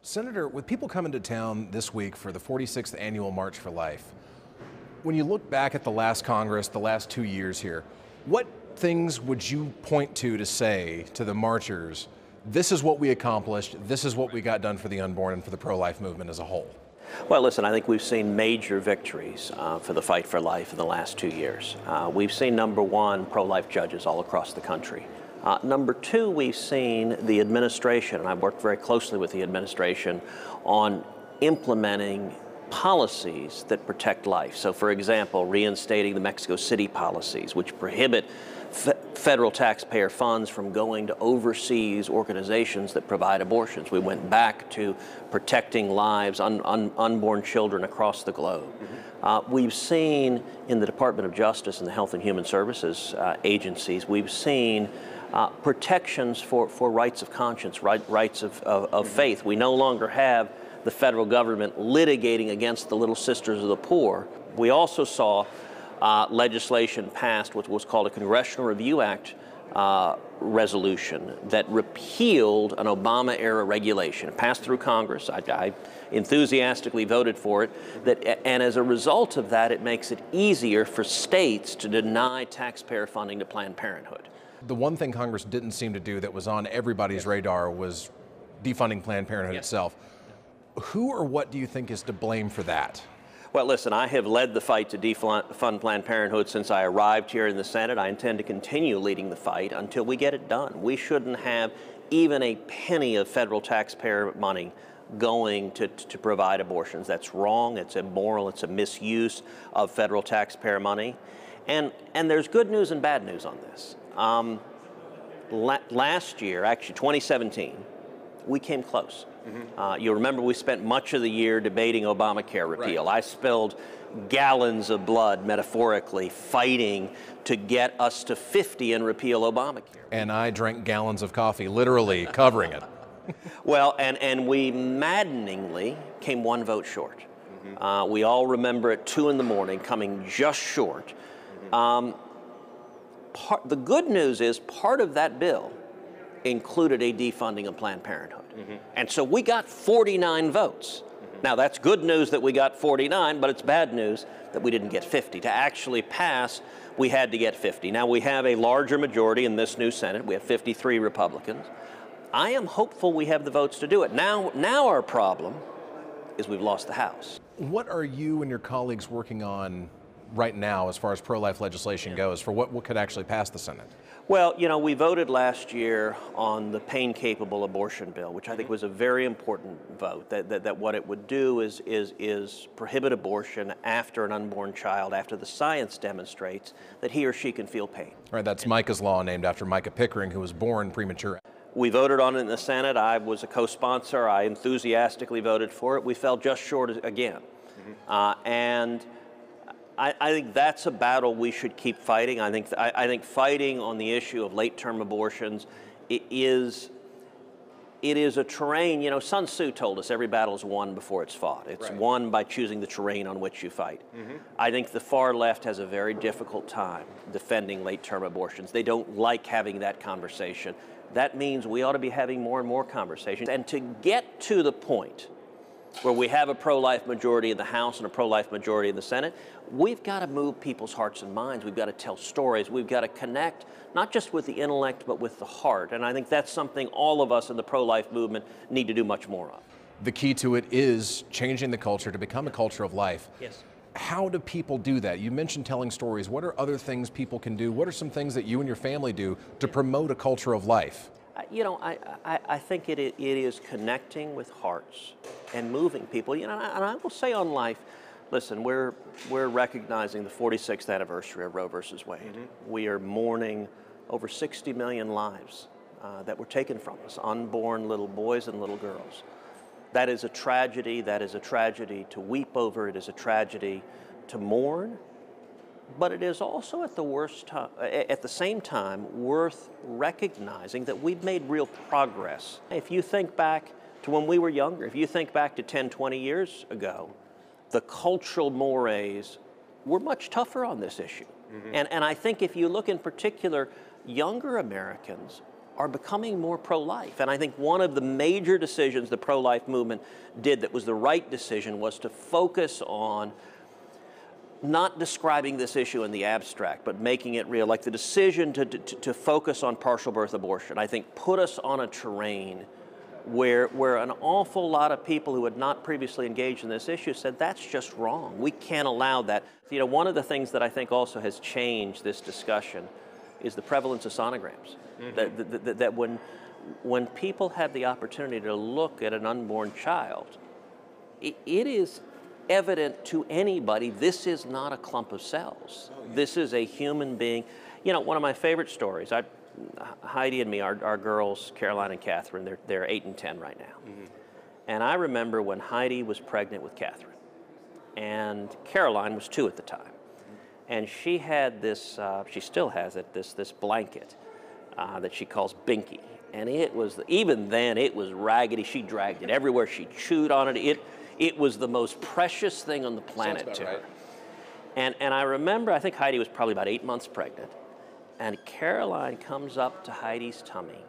Senator, with people coming to town this week for the 46th Annual March for Life, when you look back at the last Congress, the last 2 years here, what things would you point to say to the marchers, this is what we accomplished, this is what we got done for the unborn and for the pro-life movement as a whole? Well, listen, I think we've seen major victories for the fight for life in the last 2 years. We've seen, number one, pro-life judges all across the country. Number two, we've seen the administration, and I've worked very closely with the administration on implementing policies that protect life. So, for example, reinstating the Mexico City policies, which prohibit federal taxpayer funds from going to overseas organizations that provide abortions. We went back to protecting lives, unborn children across the globe. We've seen in the Department of Justice and the Health and Human Services agencies, we've seen protections for rights of conscience, rights of faith. We no longer have the federal government litigating against the Little Sisters of the Poor. We also saw legislation passed, what was called a Congressional Review Act resolution that repealed an Obama-era regulation. It passed through Congress. I enthusiastically voted for it. And as a result of that, it makes it easier for states to deny taxpayer funding to Planned Parenthood. The one thing Congress didn't seem to do that was on everybody's radar was defunding Planned Parenthood itself. Who or what do you think is to blame for that? Well, listen, I have led the fight to defund Planned Parenthood since I arrived here in the Senate. I intend to continue leading the fight until we get it done. We shouldn't have even a penny of federal taxpayer money going to provide abortions. That's wrong, it's immoral, it's a misuse of federal taxpayer money. And there's good news and bad news on this. Last year, actually 2017, we came close. You'll remember we spent much of the year debating Obamacare repeal. Right. I spilled gallons of blood, metaphorically, fighting to get us to 50 and repeal Obamacare. And I drank gallons of coffee, literally covering it. Well, and we maddeningly came one vote short. We all remember at 2 in the morning coming just short. The good news is part of that bill included a defunding of Planned Parenthood. And so we got 49 votes. Now that's good news that we got 49, but it's bad news that we didn't get 50. To actually pass, we had to get 50. Now we have a larger majority in this new Senate. We have 53 Republicans. I am hopeful we have the votes to do it. Now our problem is we've lost the House. What are you and your colleagues working on right now as far as pro-life legislation goes for what could actually pass the Senate? Well, you know, we voted last year on the pain-capable abortion bill, which I think was a very important vote, that what it would do is prohibit abortion after an unborn child, after the science demonstrates that he or she can feel pain. Right, that's Micah's Law, named after Micah Pickering, who was born premature. We voted on it in the Senate. I was a co-sponsor. I enthusiastically voted for it. We fell just short again. And I think that's a battle we should keep fighting. I think fighting on the issue of late-term abortions it is a terrain. You know, Sun Tzu told us every battle is won before it's fought. It's won by choosing the terrain on which you fight. I think the far left has a very difficult time defending late-term abortions. They don't like having that conversation. That means we ought to be having more and more conversations. And to get to the point where we have a pro-life majority in the House and a pro-life majority in the Senate, we've got to move people's hearts and minds. We've got to tell stories. We've got to connect, not just with the intellect, but with the heart. And I think that's something all of us in the pro-life movement need to do much more of. The key to it is changing the culture to become a culture of life. Yes. How do people do that? You mentioned telling stories. What are other things people can do? What are some things that you and your family do to promote a culture of life? You know, I think it is connecting with hearts and moving people. You know, and I will say on life, listen, we're recognizing the 46th anniversary of Roe versus Wade. We are mourning over 60 million lives that were taken from us, unborn little boys and little girls. That is a tragedy. That is a tragedy to weep over. It is a tragedy to mourn. But it is also at the same time worth recognizing that we've made real progress. If you think back to when we were younger, if you think back to 10, 20 years ago, the cultural mores were much tougher on this issue. And I think if you look in particular, younger Americans are becoming more pro-life. And I think one of the major decisions the pro-life movement did that was the right decision was to focus on not describing this issue in the abstract, but making it real. Like the decision to focus on partial birth abortion, I think put us on a terrain where an awful lot of people who had not previously engaged in this issue said, that's just wrong. We can't allow that. You know, one of the things that I think also has changed this discussion is the prevalence of sonograms. Mm-hmm. That when people have the opportunity to look at an unborn child, it is evident to anybody this is not a clump of cells. This is a human being. You know, one of my favorite stories, Heidi and me, our girls, Caroline and Catherine, they're 8 and 10 right now. Mm-hmm. And I remember when Heidi was pregnant with Catherine, and Caroline was 2 at the time. And she had this, she still has it, this blanket that she calls Binky. And it was, even then, it was raggedy. She dragged it everywhere. She chewed on it. It was the most precious thing on the planet to her. And I remember, I think Heidi was probably about 8 months pregnant. And Caroline comes up to Heidi's tummy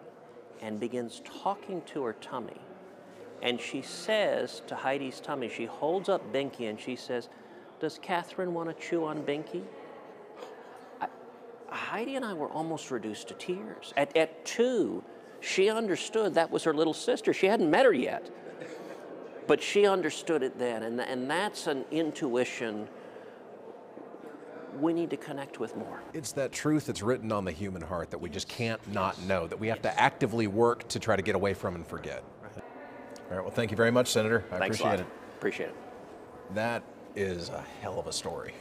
and begins talking to her tummy. And she says to Heidi's tummy, she holds up Binky and she says, does Catherine want to chew on Binky? Heidi and I were almost reduced to tears. At 2, she understood that was her little sister. She hadn't met her yet. But she understood it then. And that's an intuition we need to connect with more. It's that truth that's written on the human heart that we just can't not know, that we have to actively work to try to get away from and forget. All right, well, thank you very much, Senator. I appreciate it. Appreciate it. That is a hell of a story.